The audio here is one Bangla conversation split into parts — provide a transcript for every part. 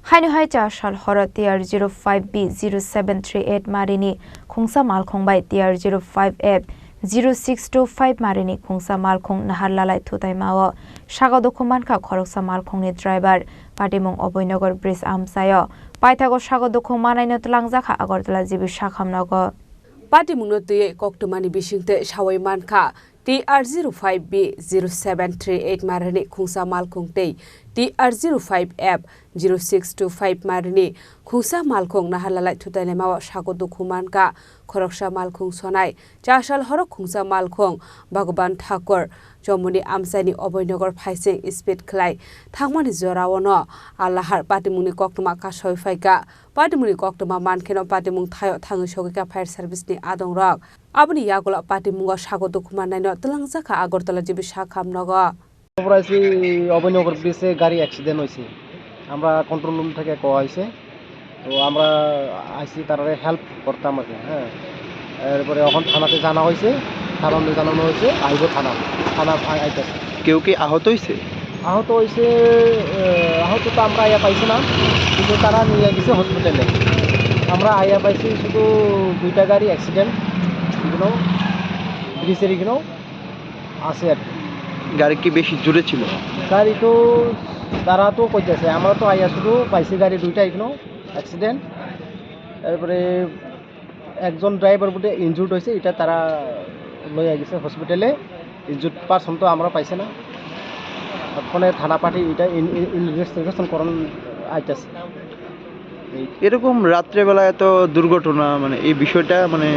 Hainu Chashal Hora TR05B0738 Marini Khungsa Malkhong by TR05F 0625 Marini Khungsa Malkhong Naharlalai Tutai Mao Shago Dokumanka Khoroksa Malkhong ni driver Patimong Oboynagar Bridge Amsayo Paitago Shago Dokumanai Notlangzaka Agortala Jibi Shakhamnago Patimong Note Koktumani Bishinte Shawai Manka TR05B0738 Marini Khungsa Malkhong Tay TR05F 0625 Marini Khungsa Malkhong Naharlalai Tutai Mawa Shago Dokumanka Khoroksa Malkhong Sonai Chashal Horok Khungsa Malkhong Bhagwan Thakur Jomuni Amsaini Oboynagar Phaising Speed Klai Thangmani Jorawono Allahar Patimuni Koktuma Kasoi Faika Patimuni Koktuma Mankeno Patimung Thayo Thangu Shogika Fire Service ni Adong Rock Abuni Yagola Patimunga Shago Dokumanai no Tlangsaka Agortala Jibi Shakhamnago অবৈনগর ব্রিজে গাড়ি অ্যাক্সিডেন্ট হয়েছে আমরা কন্ট্রোল রুম থেকে কোয়া হয়েছে তো আমরা আইসি তারারে হেল্প করতাম আর কি হ্যাঁ এরপরে এখন থানাতে জানা হয়েছে থানাতে জানানো হয়েছে আইব থানা আইতেছে কেউ কি আহত হয়েছে আহত তো আমরা আইয়া পাইছি না কিন্তু তারা নিয়ে গেছে হসপিটালে আমরা আইয়া পাইছি শুধু দুইটা গাড়ি অ্যাক্সিডেন্ট এগুলো ব্রিজের এগুলো আছে আর কি গাড়ি কি বেশি জোরে ছিল গাড়ি তো তারা তো কইতেছে আমরা তো আইয়া শুধু পাইছি গাড়ি দুইটা এখানে অ্যাক্সিডেন্ট তারপরে একজন ড্রাইভার বুটে ইনজুর্ড হয়েছে এটা তারা লইয়া গেছে হসপিটালে ইনজুর্ড পারসন তো আমরা পাইছি না ওখানে থানা পার্টি এটা ইনভেস্টিগেশন করন আইতেছে এরকম রাত্রেবেলা এত দুর্ঘটনা মানে এই বিষয়টা মানে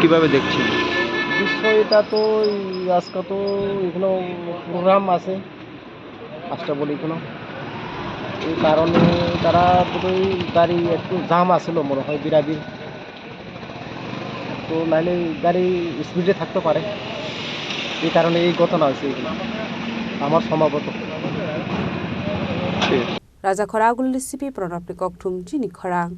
কিভাবে দেখছেন বিষয়টা তো আজকে তো এগুলো প্রোগ্রাম আছে পাঁচটা বলি এগুলো এই কারণে তারা বোধহয় গাড়ি একটু জাম আসলো মনে হয় বিরাবির তো নাইলে গাড়ি স্পিডে থাকতে পারে এই কারণে এই ঘটনা হয়েছে এগুলো আমার সম্ভবত Raja Khoragul Lisipi Pronapni Koktum Jini Khorang